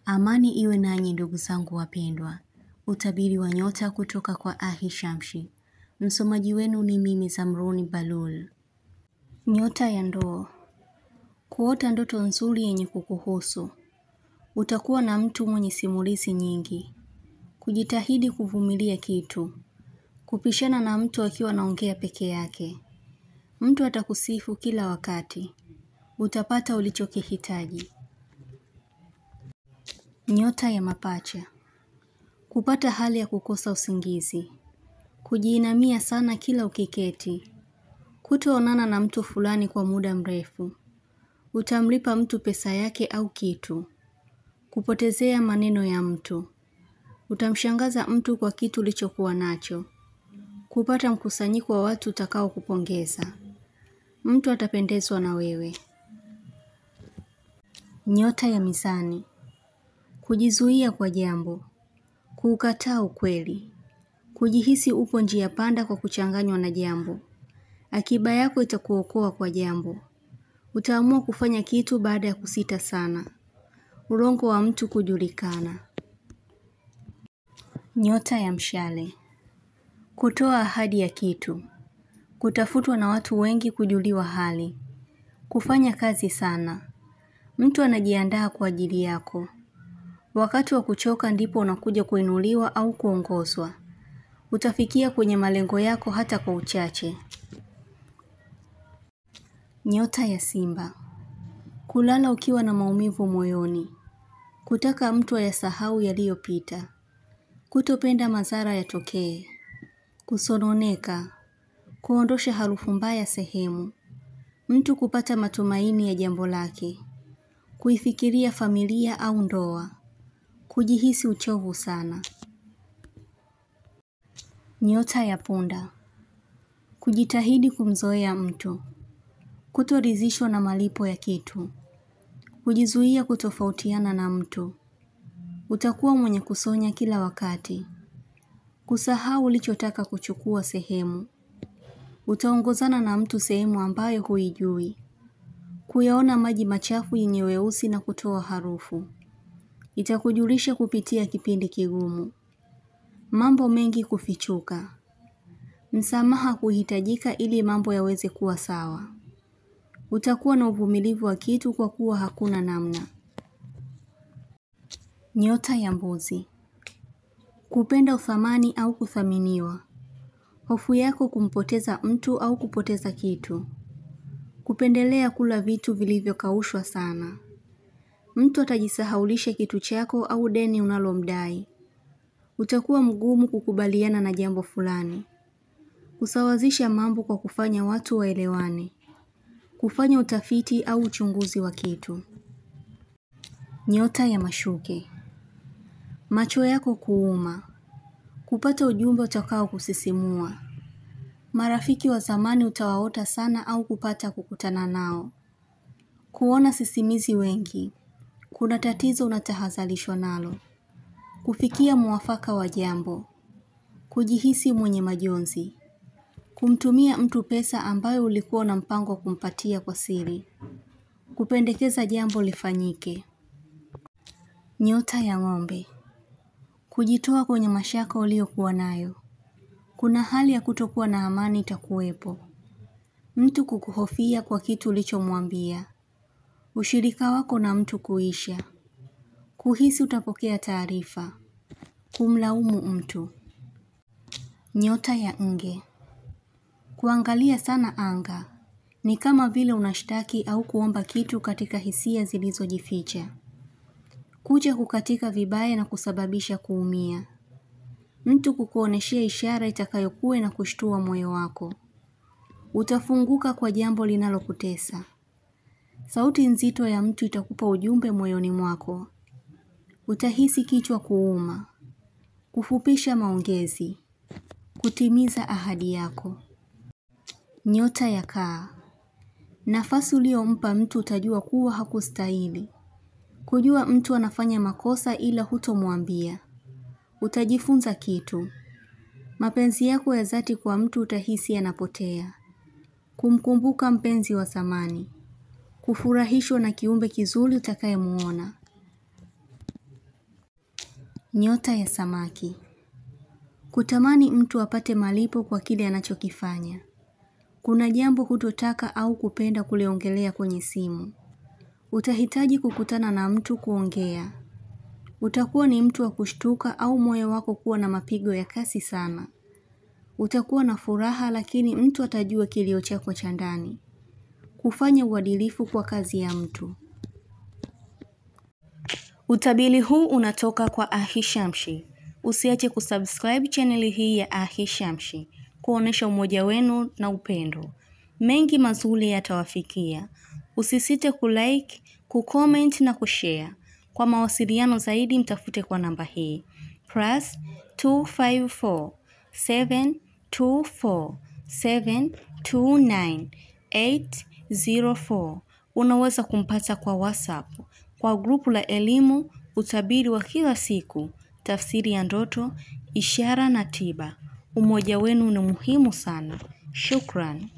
Amani iwe nanyi ndugu zangu wapendwa. Utabiri wa nyota kutoka kwa Ahishamshi. Msomaji wenu ni mimi Zamruni Balul. Nyota ya Ndoo. Kuota ndoto nzuri yenye kukuhusu. Utakuwa na mtu mwenye simulizi nyingi. Kujitahidi kuvumilia kitu. Kupishana na mtu akiwa anaongea peke yake. Mtu atakusifu kila wakati. Utapata ulichokihitaji. Nyota ya Mapacha. Kupata hali ya kukosa usingizi. Kujiinamia sana kila ukiketi. Kutoonana na mtu fulani kwa muda mrefu. Utamlipa mtu pesa yake au kitu. Kupotezea maneno ya mtu. Utamshangaza mtu kwa kitu ulichokuwa nacho. Kupata mkusanyiko wa watu utakao kupongeza. Mtu atapendezwa na wewe. Nyota ya Mizani. Kujizuia kwa jambo. Kuukataa ukweli. Kujihisi upo njia panda kwa kuchanganywa na jambo. Akiba yako itakuokoa kwa jambo. Utaamua kufanya kitu baada ya kusita sana. Urongo wa mtu kujulikana. Nyota ya Mshale. Kutoa ahadi ya kitu. Kutafutwa na watu wengi kujuliwa hali. Kufanya kazi sana. Mtu anajiandaa kwa ajili yako. Wakati wa kuchoka ndipo unakuja kuinuliwa au kuongozwa. Utafikia kwenye malengo yako hata kwa uchache. Nyota ya Simba. Kulala ukiwa na maumivu moyoni. Kutaka mtu ayasahau yaliyopita. Kutopenda madhara yatokee. Kusononeka. Kuondosha harufu mbaya sehemu. Mtu kupata matumaini ya jambo lake. Kuifikiria familia au ndoa. Kujihisi uchovu sana. Nyota ya Punda. Kujitahidi kumzoea mtu. Kutoridhishwa na malipo ya kitu. Kujizuia kutofautiana na mtu. Utakuwa mwenye kusonya kila wakati. Kusahau ulichotaka kuchukua sehemu. Utaongozana na mtu sehemu ambayo huijui. Kuyaona maji machafu yenye weusi na kutoa harufu. Itakujulisha kupitia kipindi kigumu. Mambo mengi kufichuka. Msamaha kuhitajika ili mambo yaweze kuwa sawa. Utakuwa na uvumilivu wa kitu kwa kuwa hakuna namna. Nyota ya Mbuzi. Kupenda uthamani au kuthaminiwa. Hofu yako kumpoteza mtu au kupoteza kitu. Kupendelea kula vitu vilivyokaushwa sana. Mtu atajisahaulisha kitu chako au deni unalomdai. Utakuwa mgumu kukubaliana na jambo fulani. Kusawazisha mambo kwa kufanya watu waelewane. Kufanya utafiti au uchunguzi wa kitu. Nyota ya Mashuke. Macho yako kuuma. Kupata ujumbe utakao kusisimua. Marafiki wa zamani utawaota sana au kupata kukutana nao. Kuona sisimizi wengi. Kuna tatizo unatahadharishwa nalo. Kufikia muafaka wa jambo. Kujihisi mwenye majonzi. Kumtumia mtu pesa ambayo ulikuwa na mpango wa kumpatia kwa siri. Kupendekeza jambo lifanyike. Nyota ya Ng'ombe. Kujitoa kwenye mashaka uliyokuwa nayo. Kuna hali ya kutokuwa na amani itakuwepo. Mtu kukuhofia kwa kitu ulichomwambia. Ushirika wako na mtu kuisha. Kuhisi utapokea taarifa. Kumlaumu mtu. Nyota ya Nge. Kuangalia sana anga. Ni kama vile unashtaki au kuomba kitu katika hisia zilizojificha. Kuja kukatika vibaya na kusababisha kuumia. Mtu kukuoneshea ishara itakayokuwa na kushtua moyo wako. Utafunguka kwa jambo linalokutesa. Sauti nzito ya mtu itakupa ujumbe moyoni mwako. Utahisi kichwa kuuma. Kufupisha maongezi. Kutimiza ahadi yako. Nyota ya Kaa. Nafasi uliyompa mtu utajua kuwa hakustahili. Kujua mtu anafanya makosa ila hutomwambia. Utajifunza kitu. Mapenzi yako ya dhati kwa mtu utahisi yanapotea. Kumkumbuka mpenzi wa zamani. Kufurahishwa na kiumbe kizuri utakayemuona. Nyota ya samaki. Kutamani mtu apate malipo kwa kile anachokifanya. Kuna jambo hutotaka au kupenda kuliongelea kwenye simu. Utahitaji kukutana na mtu kuongea. Utakuwa ni mtu wa kushtuka au moyo wako kuwa na mapigo ya kasi sana. Utakuwa na furaha lakini mtu atajua kilio chako cha ndani. Kufanya uadilifu kwa kazi ya mtu. Utabiri huu unatoka kwa Ahishamshi. Usiache kusubscribe channel hii ya Ahishamshi, kuonesha umoja wenu na upendo. Mengi mazuri yatawafikia. Usisite kulike, kucomment na kushare. Kwa mawasiliano zaidi mtafute kwa namba hii +254 724 729 804. Unaweza kumpata kwa WhatsApp, kwa grupu la elimu, utabiri wa kila siku, tafsiri ya ndoto, ishara na tiba. Umoja wenu ni muhimu sana. Shukran.